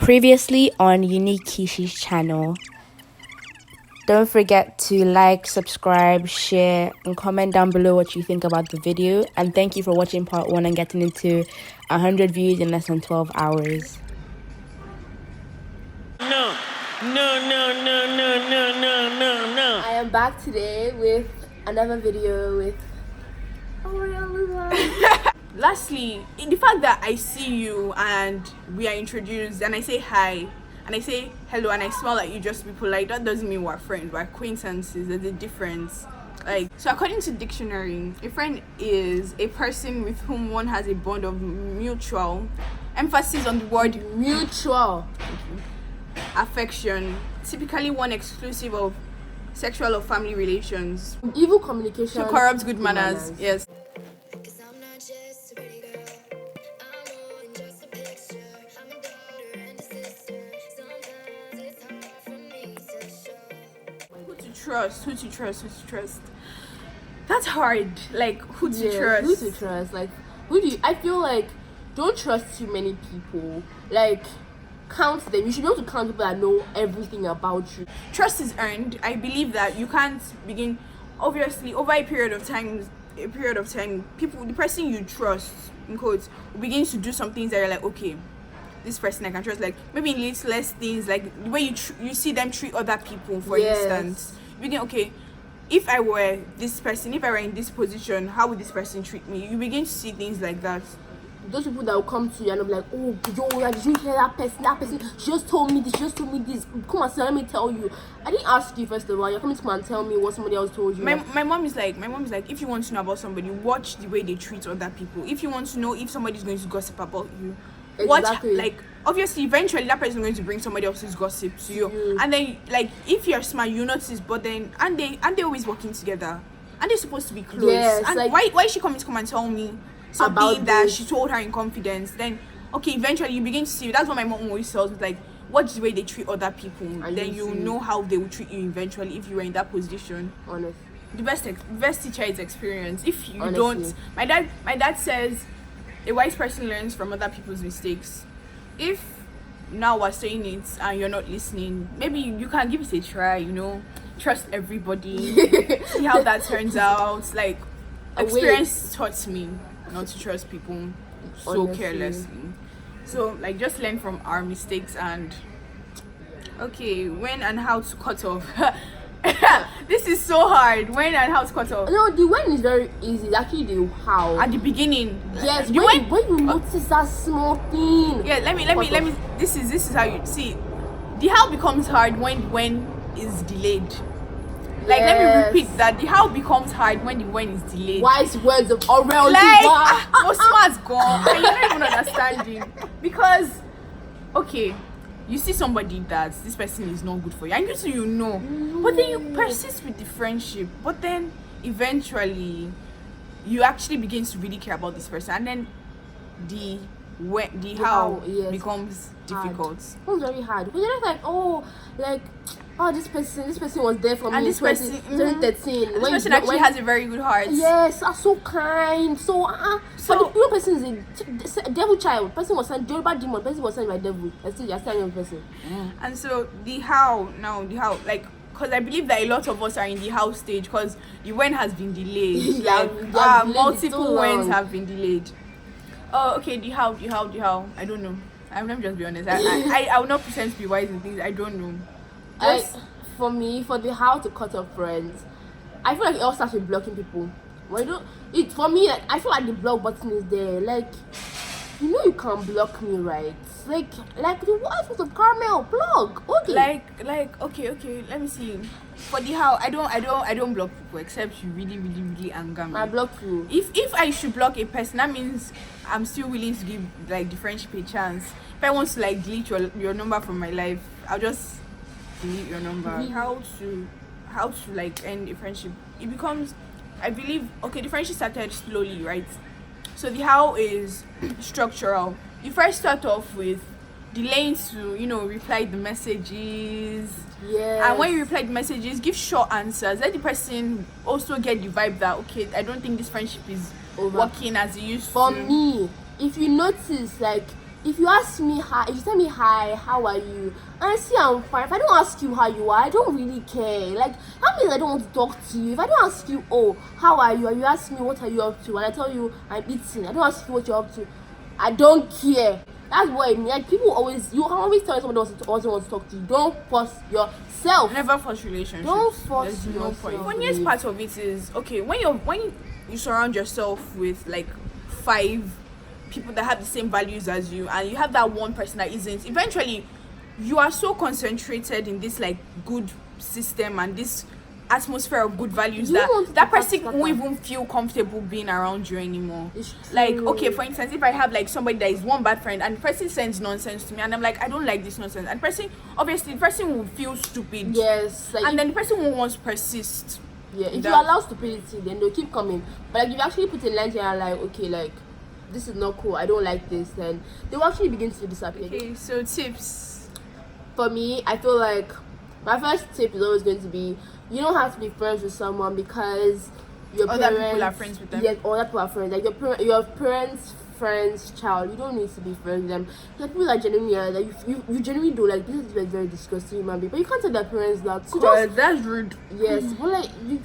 Previously on Unique Kishi's channel. Don't forget to like, subscribe, share, and comment down below what you think about the video. And thank you for watching part 1 and getting into 100 views in less than 12 hours. No. I am back today with another video with Lastly, in the fact that I see you and we are introduced and I say hi and I say hello and I smell like you just be polite, that doesn't mean we're friends, we're acquaintances. There's a difference. So according to dictionary, a friend is a person with whom one has a bond of mutual, emphasis on the word mutual affection, typically one exclusive of sexual or family relations. Evil communication To corrupt good manners. Yes. Who to trust. That's hard. Like, who to trust? Who to trust? Like, I feel like don't trust too many people. Like, count them. You should be able to count people that know everything about you. Trust is earned. I believe that you can't begin, obviously, over a period of time, the person you trust, in quotes, begins to do some things that you're like, okay, this person I can trust. Like, maybe in less things, like the way you see them treat other people, for instance. You begin, okay, if I were this person, if I were in this position, how would this person treat me? You begin to see things like that. Those people that will come to you and be like, oh, yo, did you hear that person? That person, she just told me this. Come on, sir, let me tell you. I didn't ask you first of all. You're coming to come and tell me what somebody else told you. My mom is like, if you want to know about somebody, watch the way they treat other people. If you want to know if somebody's going to gossip about you, exactly. Watch, like, obviously, eventually that person is going to bring somebody else's gossip to you. And then, like, if you're smart, you notice. But then, and they always working together, and they're supposed to be close. Yes, and like, why is she coming to come and tell me something that she told her in confidence? Then, okay, eventually you begin to see. That's what my mom always tells me. Like, watch the way they treat other people, and then you know how they will treat you eventually if you were in that position. Honestly, the best teacher is experience. If you don't, my dad says, a wise person learns from other people's mistakes. If now we're saying it and you're not listening, maybe you can give it a try, trust everybody, see how that turns out. Like, experience taught me not to trust people so carelessly. So, like, just learn from our mistakes. And okay, when and how to cut off. This is so hard. When and how to cut off. No, the when is very easy. It's actually the how. At the beginning. Yes, when you notice that small thing. Yeah, let me. This is how you see. The how becomes hard when is delayed. Like, let me repeat that. The how becomes hard when the when is delayed. Wise words of Aurel. Like, most smart's gone. And you're not even understanding. Because, okay, you see somebody that this person is not good for you, and you know, but then you persist with the friendship, but then eventually you actually begin to really care about this person, and then the how becomes difficult. It's very hard because you're not like, this person was there for me. And this person, 2013. This person actually has a very good heart. Yes, so kind. So but the person is a devil child. Person was sent Yoruba demon. Person was sent by devil. I still you're still a person. And so the how, like, because I believe that a lot of us are in the how stage because the when has been delayed. Multiple whens have been delayed. Oh, okay, the how. I don't know. Let me just be honest. I will not pretend to be wise in things. I don't know. For me, for the how to cut off friends, I feel like it all starts with blocking people. For me, like, I feel like the block button is there. Like, you can block me, right? Like the wife of Carmel, block. Okay. Like okay. Let me see. For the how, I don't block people except you really, really, really anger me. I block you. If I should block a person, that means I'm still willing to give, like, the friendship a chance. If I want to, like, delete your number from my life, I'll just delete your number. How to like end a friendship? It becomes, I believe, okay, the friendship started slowly, right? So the how is structural. You first start off with delaying to, reply the messages. Yeah. And when you reply the messages, give short answers. Let the person also get the vibe that, okay, I don't think this friendship is working as it used to. For me, if you notice, like, if you ask me hi, if you tell me hi, how are you, and I see I'm fine, if I don't ask you how you are, I don't really care. Like, that means I don't want to talk to you. If I don't ask you, oh, how are you, and you ask me what are you up to, and I tell you I'm eating, I don't ask you what you're up to, I don't care. That's what I mean. Like, people always, you can always tell someone else also wants to talk to you. Don't force yourself. Never force relationships. Don't force There's no yourself. point. Funniest part of it is, okay, when you surround yourself with like 5 people that have the same values as you, and you have that one person that isn't, eventually you are so concentrated in this like good system and this atmosphere of good values that person won't even feel comfortable being around you anymore. Like, okay, for instance, if I have like somebody that is one bad friend and the person sends nonsense to me and I'm like, I don't like this nonsense, and the person will feel stupid. Yes, like, and then the person won't want to persist. Yeah, if you allow stupidity, then they'll keep coming. But like, if you actually put a line here and like, okay, like, this is not cool, I don't like this, then they will actually begin to disappear. Okay, so tips. For me, I feel like my first tip is always going to be, you don't have to be friends with someone because your other people are friends with them. Yes, other people are friends. Like your parents' friends' child. You don't need to be friends with them. There are people that genuinely are, that you genuinely do, like, this is like very disgusting human being. But you can't tell their parents that. So That's rude. Yes, but like, you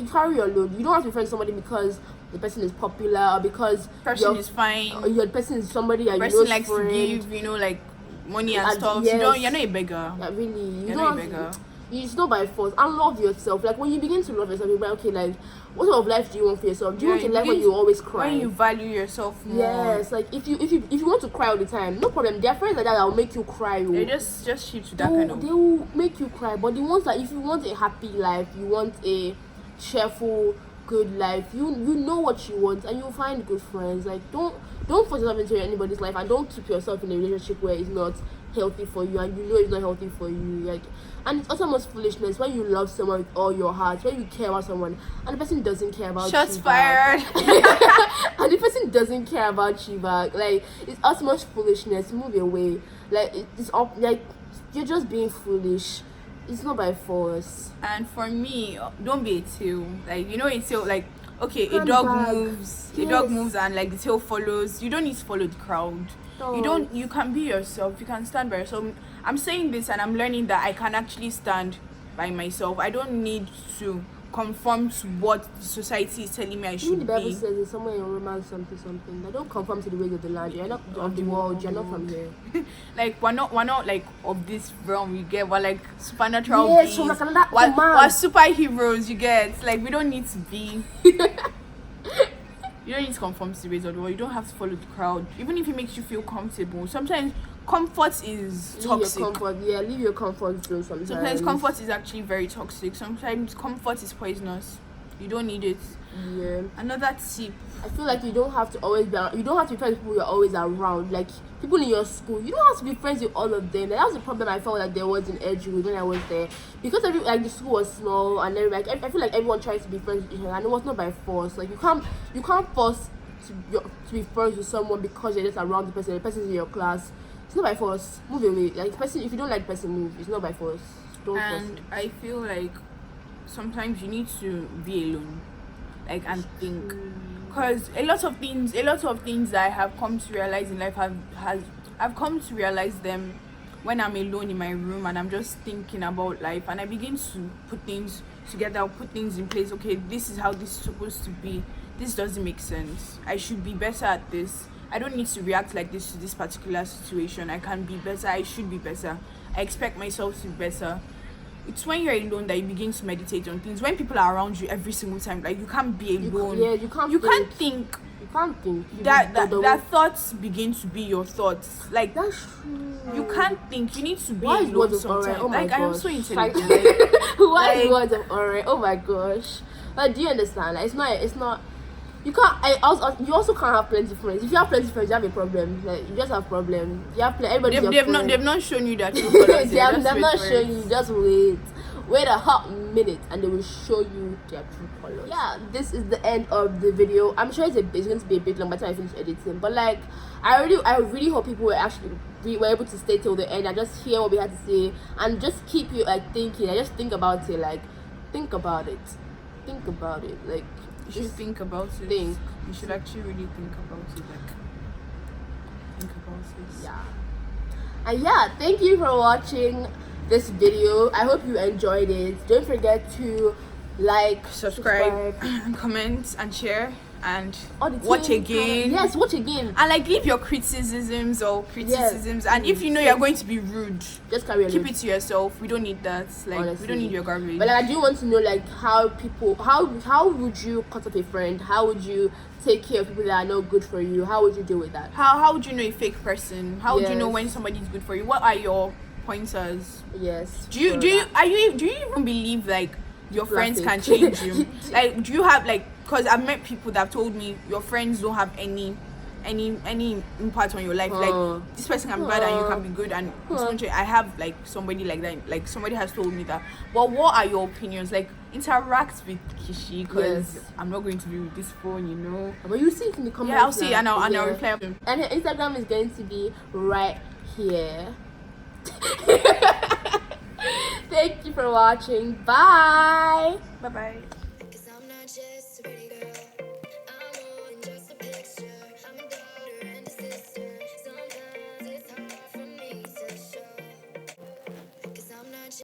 carry your load. You don't have to be friends with somebody because the person is popular or because person is fine. Or your person is somebody that person you know likes friend. to give, like, money and stuff. Yes. You're not a beggar. Yeah, really. You're not a beggar. It's not by force. And love yourself. Like, when you begin to love yourself, you're like, okay, like, what sort of life do you want for yourself? Do you want to live when you always cry? When you value yourself more. Yes, like, if you want to cry all the time, no problem. There are friends like that will make you cry. They just shift to that kind of. They will make you cry. But the ones that, if you want a happy life, you want a cheerful, good life, you know what you want, and you'll find good friends. Like, don't force yourself into anybody's life, and don't keep yourself in a relationship where it's not healthy for you, and you know it's not healthy for you. Like, and it's also most foolishness when you love someone with all your heart, when you care about someone and the person doesn't care about Shots you fired. and the person doesn't care about you back. Like, it's as much foolishness. Move away. Like, it's up, like, you're just being foolish. It's not by force. And for me, don't be a tail. Like, a tail, like, okay, Stand a dog back. moves. Yes. A dog moves and like the tail follows. You don't need to follow the crowd. You can be yourself. You can stand by yourself. I'm saying this and I'm learning that I can actually stand by myself. I don't need to conform to what the society is telling me I should the Bible be. says it's somewhere in Romans something. That don't conform to the ways of the land. You're not of the world. You're not from here. Like, we're not like of this realm. You get, we're like supernatural Yes, beings. like another We're command. superheroes. You get, like, we don't need to be. You don't need to conform to the ways of the world. You don't have to follow the crowd. Even if it makes you feel comfortable. Sometimes comfort is toxic. Leave your comfort zone sometimes. Sometimes comfort is actually very toxic. Sometimes comfort is poisonous. You don't need it. Yeah. Another tip. I feel like you don't have to always be around, you don't have to be friends with people you're always around. Like, people in your school, you don't have to be friends with all of them. Like, that was the problem I felt like there was in Edu when I was there, because the school was small, and then, like, I feel like everyone tries to be friends with each other, and it was not by force. Like, you can't force to be friends with someone because you're just around the person's in your class. It's not by force. Move away. Like, the person, if you don't like the person, move. It's not by force. Don't force And it. I feel like sometimes you need to be alone, like, and think, because a lot of things that I have come to realize in life I've come to realize them when I'm alone in my room and I'm just thinking about life, and I begin to put things together, put things in place. Okay, this is how this is supposed to be. This doesn't make sense. I should be better at this. I don't need to react like this to this particular situation. I can be better. I should be better. I expect myself to be better. It's when you're alone that you begin to meditate on things. When people are around you every single time, like, you can't be alone. You can't think. You can't think. That thoughts begin to be your thoughts. Like, That's true. you can't think. You need to be Why is alone words of sometimes. alright? Oh my Like, I am gosh. so intelligent. Like, Why is words of alright? Oh my gosh. Like, do you understand? Like, it's not. You can't. You also can't have plenty of friends. If you have plenty of friends, you have a problem. Like, you just have problem. You have everybody's your friend. they've not shown you that true colors. they've not shown you. Just wait a hot minute, and they will show you their true colors. Yeah, this is the end of the video. I'm sure it's going to be a bit long by the time I finish editing. But like, I really hope people were able to stay till the end and just hear what we had to say, and just keep you like thinking. And just think about it. Like, think about it. Like, You should think about it. Think. You should actually really think about it. Like, think about this. Yeah. And yeah, thank you for watching this video. I hope you enjoyed it. Don't forget to like, subscribe and comment and share and watch again. Yes, watch again. And like leave your criticisms and if you know you're going to be rude, just carry on. Keep it to yourself. We don't need that. Like honestly, we don't need your garbage. But like, I do want to know like how would you cut off a friend? How would you take care of people that are not good for you? How would you deal with that? How would you know a fake person? How would you know when somebody's good for you? What are your pointers? Yes. Do you even believe like your friends can change you? Like, do you have like? Because I've met people that have told me your friends don't have any impact on your life. Like this person can be bad and you can be good. And I have like somebody like that. Like somebody has told me that. But what are your opinions? Like interact with Kishi, because I'm not going to be with this phone, you know. But you see it in the comments. Yeah, I'll see and I'll reply. And her Instagram is going to be right here. Thank you for watching. Bye. Bye.